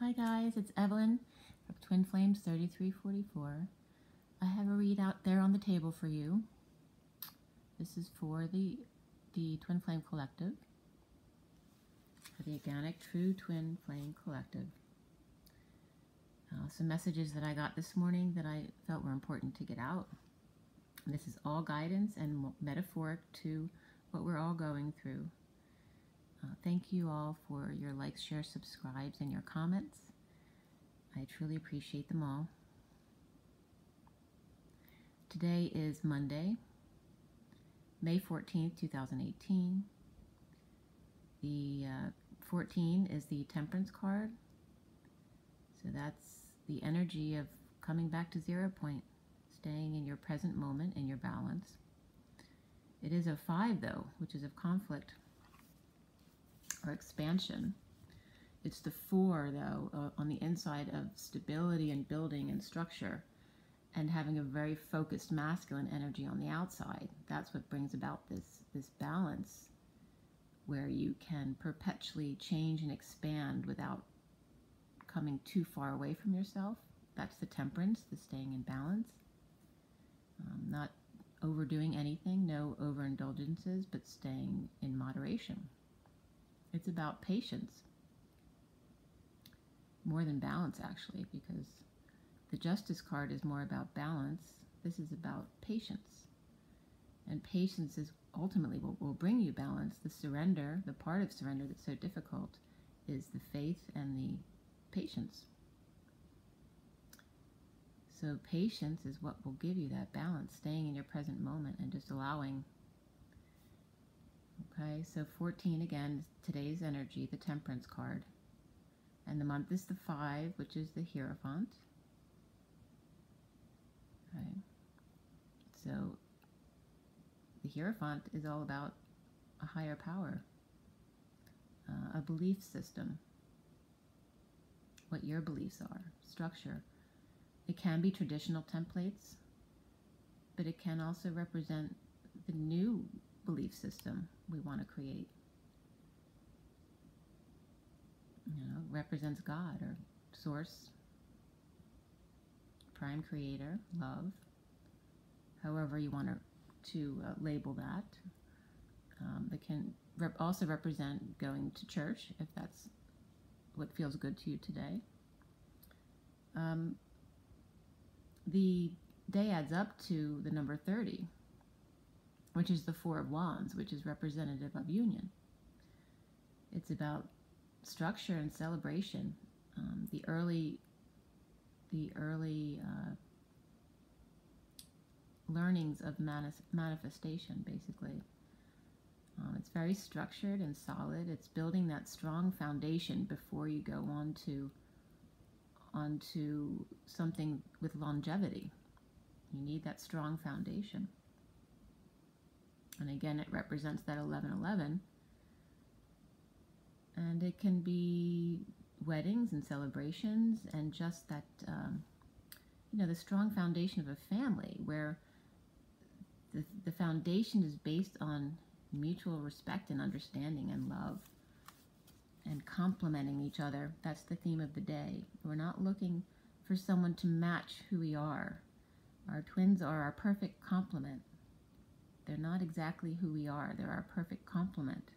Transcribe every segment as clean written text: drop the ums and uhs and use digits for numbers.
Hi guys, it's Evelyn from Twin Flames 3344. I have a readout there on the table for you. This is for the Twin Flame Collective, for the Organic True Twin Flame Collective. Some messages that I got this morning that I felt were important to get out. This is all guidance and metaphoric to what we're all going through. Thank you all for your likes, shares, subscribes, and your comments. I truly appreciate them all. Today is Monday, May 14th, 2018. The 14 is the Temperance card. So that's the energy of coming back to 0 point, staying in your present moment and your balance. It is a 5 though, which is of conflict or expansion. It's the 4 though, on the inside of stability and building and structure, and having a very focused masculine energy on the outside. That's what brings about this balance where you can perpetually change and expand without coming too far away from yourself. That's the temperance, the staying in balance. Not overdoing anything, no overindulgences, but staying in moderation. It's about patience, more than balance actually, because the Justice card is more about balance. This is about patience. And patience is ultimately what will bring you balance. The surrender, the part of surrender that's so difficult, is the faith and the patience. So patience is what will give you that balance, staying in your present moment and just allowing. Okay, so 14 again, today's energy, the Temperance card. And the month is the 5, which is the Hierophant. Okay, so the Hierophant is all about a higher power, a belief system, what your beliefs are, structure. It can be traditional templates, but it can also represent the new belief system we want to create. You know, represents God or source, prime creator, love, however you want to label that. It can also represent going to church if that's what feels good to you today. The day adds up to the number 30, which is the 4 of Wands, which is representative of union. It's about structure and celebration, the early learnings of manifestation, basically. It's very structured and solid. It's building that strong foundation before you go onto something with longevity. You need that strong foundation. And again, it represents that 1111. And it can be weddings and celebrations and just that, the strong foundation of a family where the foundation is based on mutual respect and understanding and love and complementing each other. That's the theme of the day. We're not looking for someone to match who we are. Our twins are our perfect complement. They're not exactly who we are. They're our perfect complement.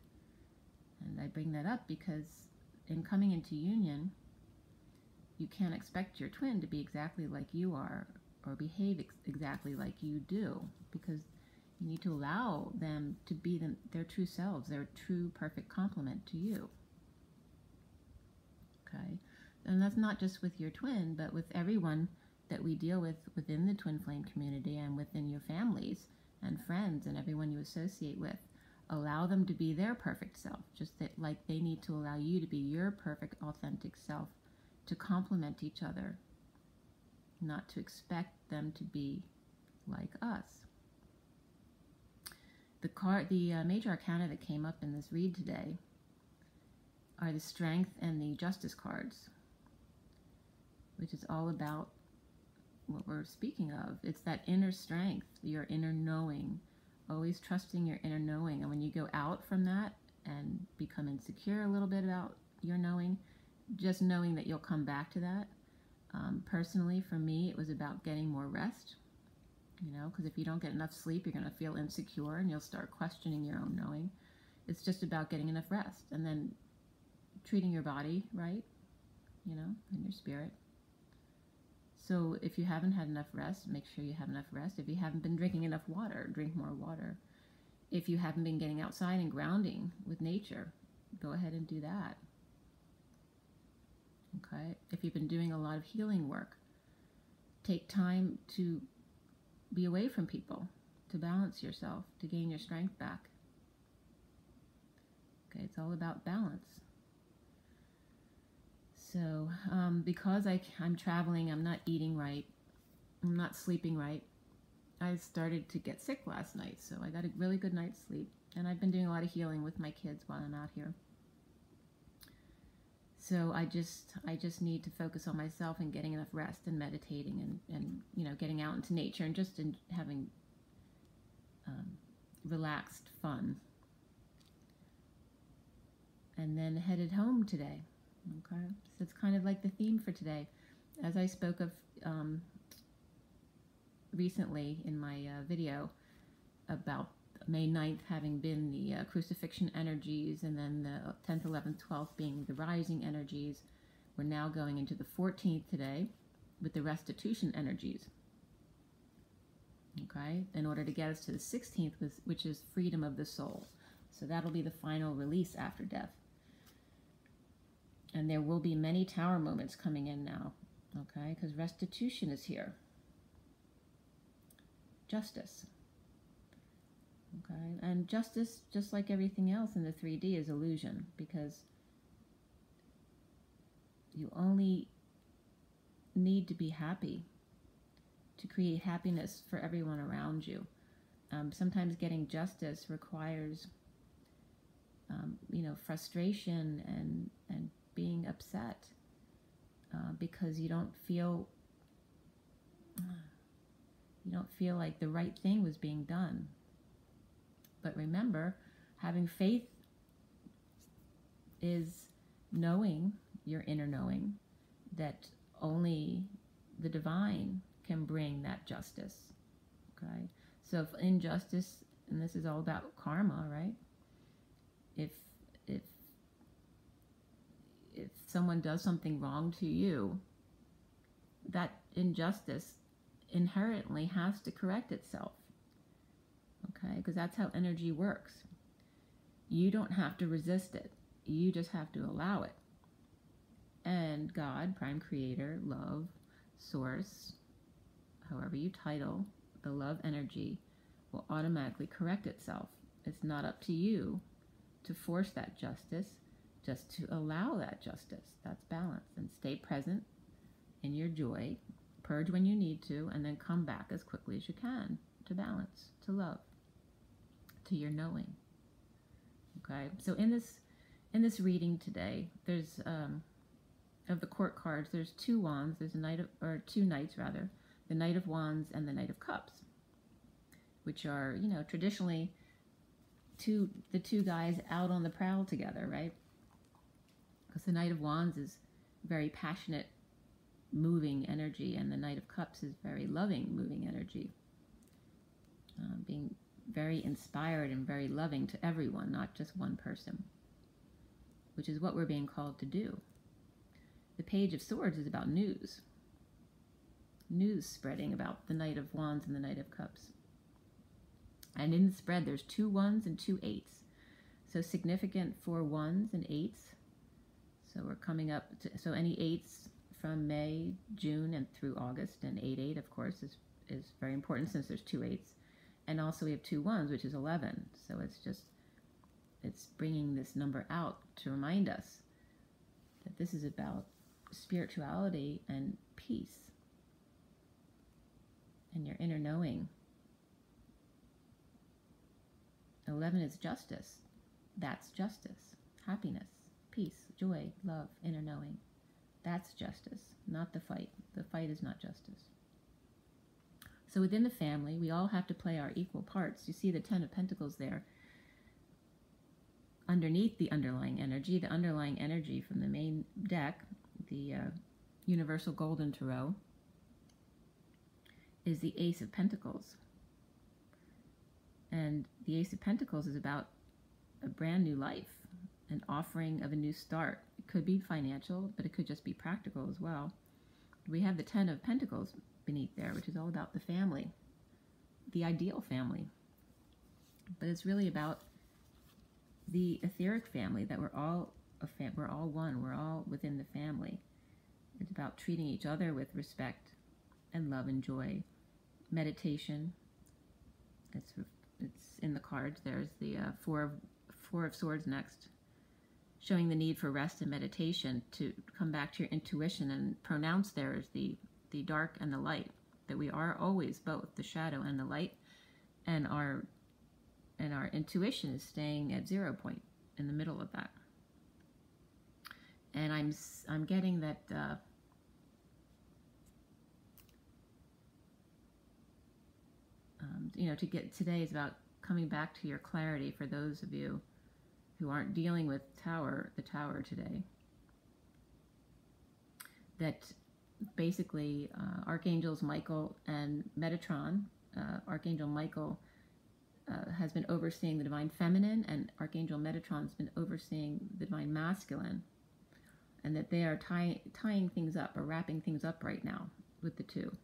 And I bring that up because in coming into union, you can't expect your twin to be exactly like you are or behave exactly like you do, because you need to allow them to be their true selves, their true perfect complement to you. Okay? And that's not just with your twin, but with everyone that we deal with within the Twin Flame community and within your families and friends and everyone you associate with. Allow them to be their perfect self, just like they need to allow you to be your perfect, authentic self, to complement each other, not to expect them to be like us. The major arcana that came up in this read today are the Strength and the Justice cards, which is all about what we're speaking of. It's that inner strength, your inner knowing, always trusting your inner knowing. And when you go out from that and become insecure a little bit about your knowing, just knowing that you'll come back to that. Personally, for me, it was about getting more rest, because if you don't get enough sleep, you're going to feel insecure and you'll start questioning your own knowing. It's just about getting enough rest and then treating your body right, and your spirit. So if you haven't had enough rest, make sure you have enough rest. If you haven't been drinking enough water, drink more water. If you haven't been getting outside and grounding with nature, go ahead and do that. Okay? If you've been doing a lot of healing work, take time to be away from people, to balance yourself, to gain your strength back. Okay, it's all about balance. So, because I'm traveling, I'm not eating right, I'm not sleeping right, I started to get sick last night. So I got a really good night's sleep, and I've been doing a lot of healing with my kids while I'm out here. So I just need to focus on myself and getting enough rest and meditating and getting out into nature and just having relaxed fun. And then headed home today. Okay, so it's kind of like the theme for today. As I spoke of recently in my video about May 9th having been the crucifixion energies, and then the 10th, 11th, 12th being the rising energies. We're now going into the 14th today with the restitution energies. Okay, in order to get us to the 16th, which is freedom of the soul. So that'll be the final release after death. And there will be many tower moments coming in now, okay, because restitution is here. Justice. Okay, and justice, just like everything else in the 3D, is illusion, because you only need to be happy to create happiness for everyone around you. Sometimes getting justice requires, frustration and being upset because you don't feel like the right thing was being done. But remember, having faith is knowing, your inner knowing, that only the divine can bring that justice. Okay? So if injustice, and this is all about karma, right? If someone does something wrong to you, that injustice inherently has to correct itself. Okay, because that's how energy works. You don't have to resist it. You just have to allow it. And God, Prime Creator, Love, Source, however you title the love energy, will automatically correct itself. It's not up to you to force that justice, just to allow that justice. That's balance. And stay present in your joy. Purge when you need to, and then come back as quickly as you can to balance, to love, to your knowing. Okay, so in this reading today, there's of the court cards, there's two wands. There's two knights rather, the Knight of Wands and the Knight of Cups, which are traditionally the two guys out on the prowl together, right? Because the Knight of Wands is very passionate, moving energy, and the Knight of Cups is very loving, moving energy, being very inspired and very loving to everyone, not just one person, which is what we're being called to do. The Page of Swords is about news spreading about the Knight of Wands and the Knight of Cups. And in the spread, there's 2 1s and 2 8s. So significant for 1s and 8s. So we're coming up to, so any 8s from May, June, and through August, and 8-8, of course, is very important since there's 2 8s. And also we have 2 1s, which is 11. So it's bringing this number out to remind us that this is about spirituality and peace and your inner knowing. 11 is justice. That's justice. Happiness, peace, joy, love, inner knowing. That's justice, not the fight. The fight is not justice. So within the family, we all have to play our equal parts. You see the 10 of Pentacles there. underneath the underlying energy from the main deck, the Universal Golden Tarot, is the Ace of Pentacles. And the Ace of Pentacles is about a brand new life, an offering of a new start. It could be financial, but it could just be practical as well. We have the Ten of Pentacles beneath there, which is all about the family, the ideal family. But it's really about the etheric family, that we're all one, we're all within the family. It's about treating each other with respect and love and joy. Meditation, it's in the cards. There's the Four of Swords next, showing the need for rest and meditation, to come back to your intuition and pronounce there is the dark and the light, that we are always both the shadow and the light, and our intuition is staying at 0 point in the middle of that. And I'm getting that to get today is about coming back to your clarity for those of you who aren't dealing with the tower today. That basically Archangels Michael and Metatron, Archangel Michael has been overseeing the divine feminine, and Archangel Metatron has been overseeing the divine masculine, and that they are tying things up, or wrapping things up right now with the two,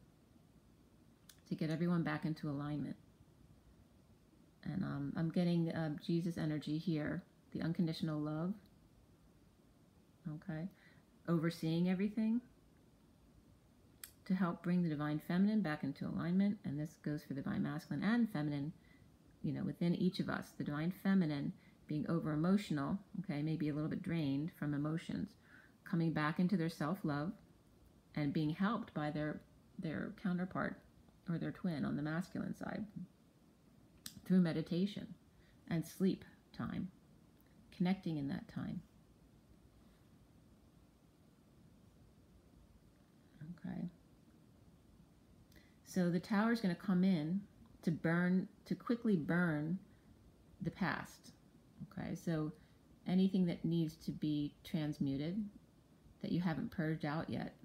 to get everyone back into alignment. And I'm getting Jesus energy here, the unconditional love, okay, overseeing everything to help bring the divine feminine back into alignment. And this goes for the divine masculine and feminine, within each of us. The divine feminine being over emotional, okay, maybe a little bit drained from emotions, coming back into their self-love and being helped by their counterpart or their twin on the masculine side through meditation and sleep time, connecting in that time. Okay. So the tower is going to come in to quickly burn the past. Okay, so anything that needs to be transmuted, that you haven't purged out yet,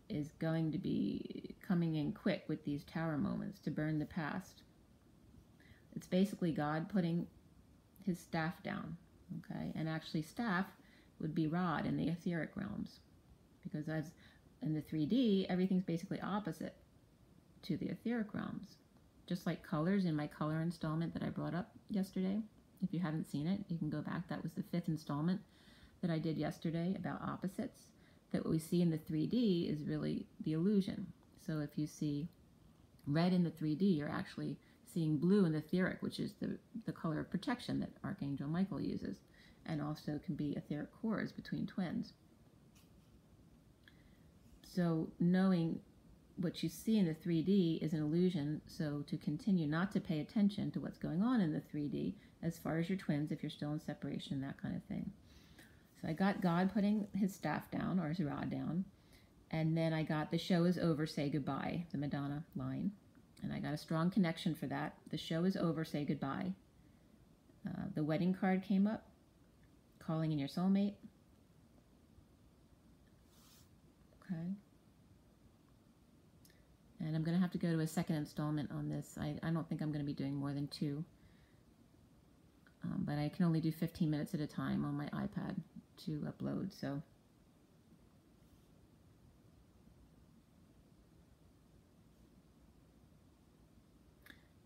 is going to be coming in quick with these tower moments to burn the past. It's basically God putting his staff down, okay? And actually staff would be rod in the etheric realms, because as in the 3D, everything's basically opposite to the etheric realms. Just like colors in my color installment that I brought up yesterday. If you haven't seen it, you can go back. That was the 5th installment that I did yesterday about opposites. That what we see in the 3D is really the illusion. So if you see red in the 3D, you're actually seeing blue in the etheric, which is the color of protection that Archangel Michael uses, and also can be etheric cores between twins. So knowing what you see in the 3D is an illusion, so to continue not to pay attention to what's going on in the 3D as far as your twins, if you're still in separation, that kind of thing. So I got God putting his staff down, or his rod down, and then I got the show is over, say goodbye, the Madonna line, and I got a strong connection for that. The show is over, say goodbye. The wedding card came up, calling in your soulmate. Okay. And I'm going to have to go to a second installment on this. I don't think I'm going to be doing more than 2. But I can only do 15 minutes at a time on my iPad to upload. So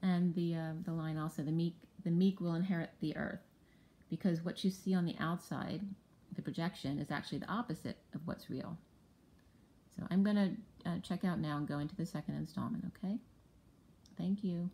and the line also, the meek will inherit the earth, because what you see on the outside, the projection, is actually the opposite of what's real. So I'm going to check out now and go into the second installment, okay? Thank you.